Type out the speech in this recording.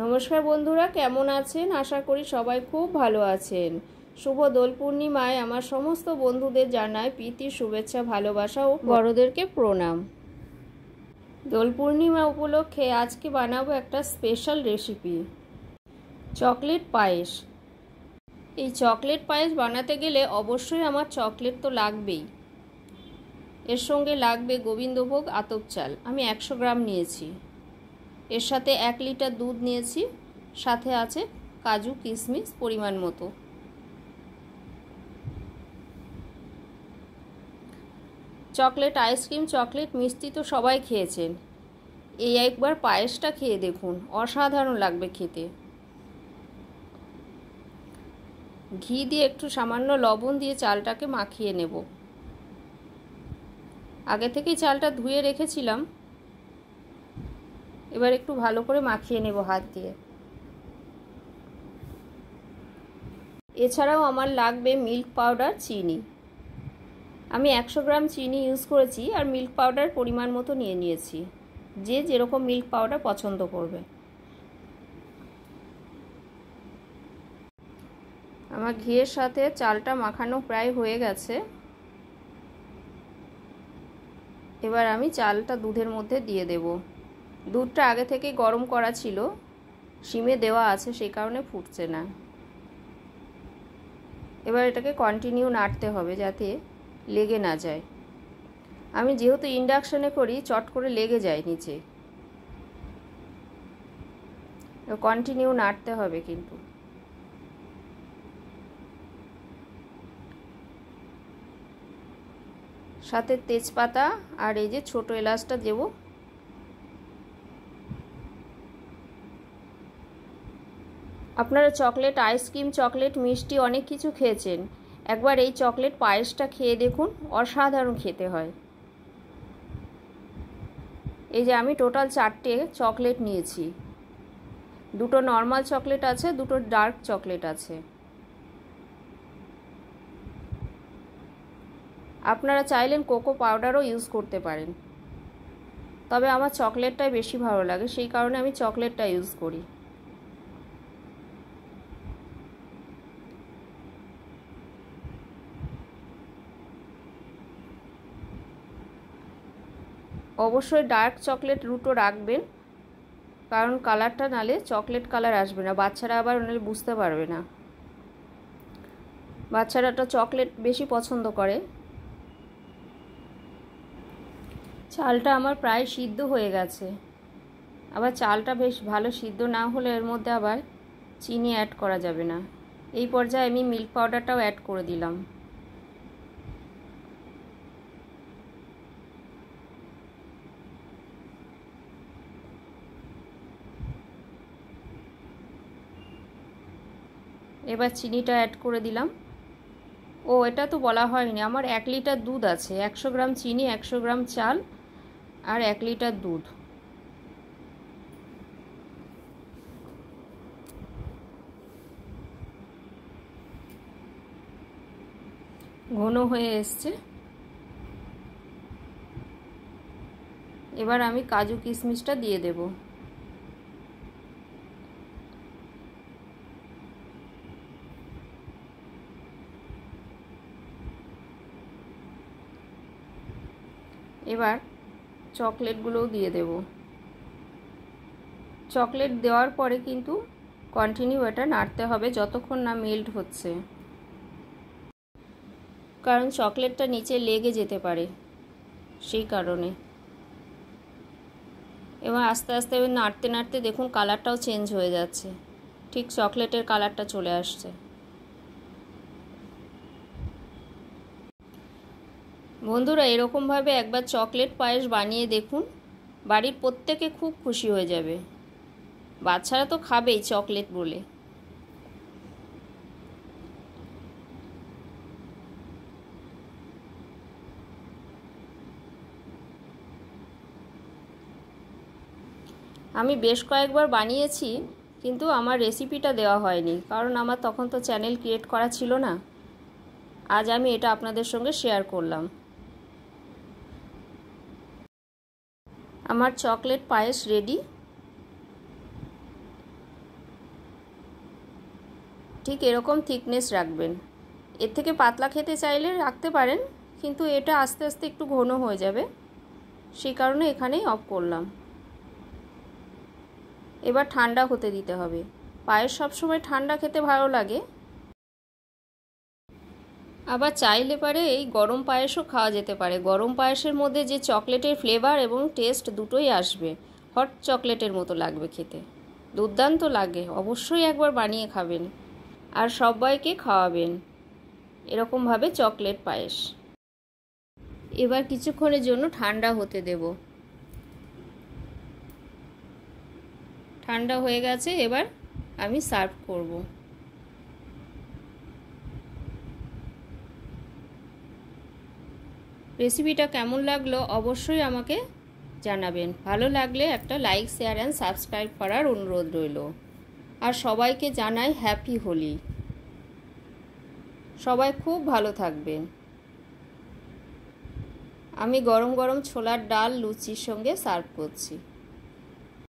নমস্কার বন্ধুরা, কেমন আছেন? আশা করি সবাই খুব ভালো আছেন। শুভ দোল পূর্ণিমায় আমার সমস্ত বন্ধুদের জানাই প্রীতি, শুভেচ্ছা, ভালোবাসা ও বড়দেরকে প্রণাম। দোল পূর্ণিমা উপলক্ষে আজকে বানাবো একটা স্পেশাল রেসিপি, চকলেট পায়েস। এই চকলেট পায়েস বানাতে গেলে অবশ্যই আমার চকলেট তো লাগবেই। এর সঙ্গে লাগবে গোবিন্দভোগ আতপ চাল, আমি 100 গ্রাম নিয়েছি। এর সাথে 1 লিটার দুধ নিয়েছি, সাথে আছে কাজু কিশমিশ পরিমাণ মতো। চকলেট আইসক্রিম, চকলেট মিষ্টি তো সবাই খেয়েছেন, এই একবার পায়েসটা খেয়ে দেখুন, অসাধারণ লাগবে খেতে। ঘি দিয়ে একটু সামান্য লবণ দিয়ে চালটাকে মাখিয়ে নেব। আগে থেকেই চালটা ধুয়ে রেখেছিলাম, এবার একটু ভালো করে মাখিয়ে নেব হাত দিয়ে। এছাড়াও আমার লাগবে মিল্ক পাউডার, চিনি। আমি 100 গ্রাম চিনি ইউজ করেছি, আর মিল্ক পাউডার পরিমাণ মতো নিয়ে নিয়েছি, যে যেরকম মিল্ক পাউডার পছন্দ করবে। আমার ঘিয়ের সাথে চালটা মাখানো প্রায় হয়ে গেছে। এবার আমি চালটা দুধের মধ্যে দিয়ে দেব। দুধটা আগে থেকে গরম করা ছিল, সিমে দেওয়া আছে, সেই কারণে ফুটছে না। এবার এটাকে কন্টিনিউ নাড়তে হবে যাতে লেগে না যায়। আমি যেহেতু ইন্ডাকশনে করি, চট করে লেগে যায় নিচে। কন্টিনিউ নাড়তে হবে কিন্তু। সাথে তেজপাতা আর এই যে ছোট এলাচটা দেব। আপনারা চকলেট আইসক্রিম, চকলেট মিষ্টি অনেক কিছু খেয়েছেন, একবার এই চকলেট পায়েসটা খেয়ে দেখুন, অসাধারণ খেতে হয়। এই যে আমি টোটাল 4টে চকলেট নিয়েছি, 2টো নর্মাল চকলেট আছে, 2টো ডার্ক চকলেট আছে। আপনারা চাইলেন কোকো পাউডারও ইউজ করতে পারেন, তবে আমার চকলেটটাই বেশি ভালো লাগে, সেই কারণে আমি চকলেটটা ইউজ করি। অবশ্যই ডার্ক চকলেট 2টো রাখবেন, কারণ কালারটা নালে চকলেট কালার আসবে না, বাচ্চারা আবার নালে বুঝতে পারবে না। বাচ্চারা তো চকলেট বেশি পছন্দ করে। চালটা আমার প্রায় সিদ্ধ হয়ে গেছে। আবার চালটা বেশ ভালো সিদ্ধ না হলে এর মধ্যে আবার চিনি অ্যাড করা যাবে না। এই পর্যায়ে আমি মিল্ক পাউডারটাও অ্যাড করে দিলাম। এবার চিনিটা অ্যাড করে দিলাম। ও, এটা তো বলা হয়নি, আমার 1 লিটার দুধ আছে, 100 গ্রাম চিনি, 100 গ্রাম চাল আর 1 লিটার দুধ। ঘন হয়ে এসছে। এবার আমি কাজু কিশমিশটা দিয়ে দেব। এবার চকলেটগুলোও দিয়ে দেব। চকলেট দেওয়ার পরে কিন্তু কন্টিনিউ এটা নাড়তে হবে যতক্ষণ না মেল্ট হচ্ছে, কারণ চকলেটটা নিচে লেগে যেতে পারে, সেই কারণে। এবার আস্তে আস্তে নাড়তে নাড়তে দেখুন কালারটাও চেঞ্জ হয়ে যাচ্ছে, ঠিক চকলেটের কালারটা চলে আসছে। বন্ধুরা, এরকমভাবে একবার চকলেট পায়েস বানিয়ে দেখুন, বাড়ির প্রত্যেকে খুব খুশি হয়ে যাবে। বাচ্চারা তো খাবেই চকলেট বলে। আমি বেশ কয়েকবার বানিয়েছি, কিন্তু আমার রেসিপিটা দেওয়া হয়নি, কারণ আমার তখন তো চ্যানেল ক্রিয়েট করা ছিল না। আজ আমি এটা আপনাদের সঙ্গে শেয়ার করলাম। আমার চকলেট পায়েস রেডি। ঠিক এরকম থিকনেস রাখবেন। এর থেকে পাতলা খেতে চাইলে রাখতে পারেন, কিন্তু এটা আস্তে আস্তে একটু ঘন হয়ে যাবে, সেই কারণে এখানেই অফ করলাম। এবার ঠান্ডা হতে দিতে হবে। পায়েস সবসময় ঠান্ডা খেতে ভালো লাগে, আবার চাইলে পারে এই গরম পায়েসও খাওয়া যেতে পারে। গরম পায়েসের মধ্যে যে চকলেটের ফ্লেভার এবং টেস্ট দুটোই আসবে, হট চকলেটের মতো লাগবে খেতে, দুর্দান্ত লাগে। অবশ্যই একবার বানিয়ে খাবেন আর সবাইকে খাওয়াবেন এরকমভাবে চকলেট পায়েস। এবার কিছুক্ষণের জন্য ঠান্ডা হতে দেব। ঠান্ডা হয়ে গেছে, এবার আমি সার্ভ করব। রেসিপিটা কেমন লাগলো অবশ্যই আমাকে জানাবেন। ভালো লাগলে একটা লাইক, শেয়ার অ্যান্ড সাবস্ক্রাইব করার অনুরোধ রইল। আর সবাইকে জানাই হ্যাপি হোলি। সবাই খুব ভালো থাকবেন। আমি গরম গরম ছোলার ডাল লুচির সঙ্গে সার্ভ করছি।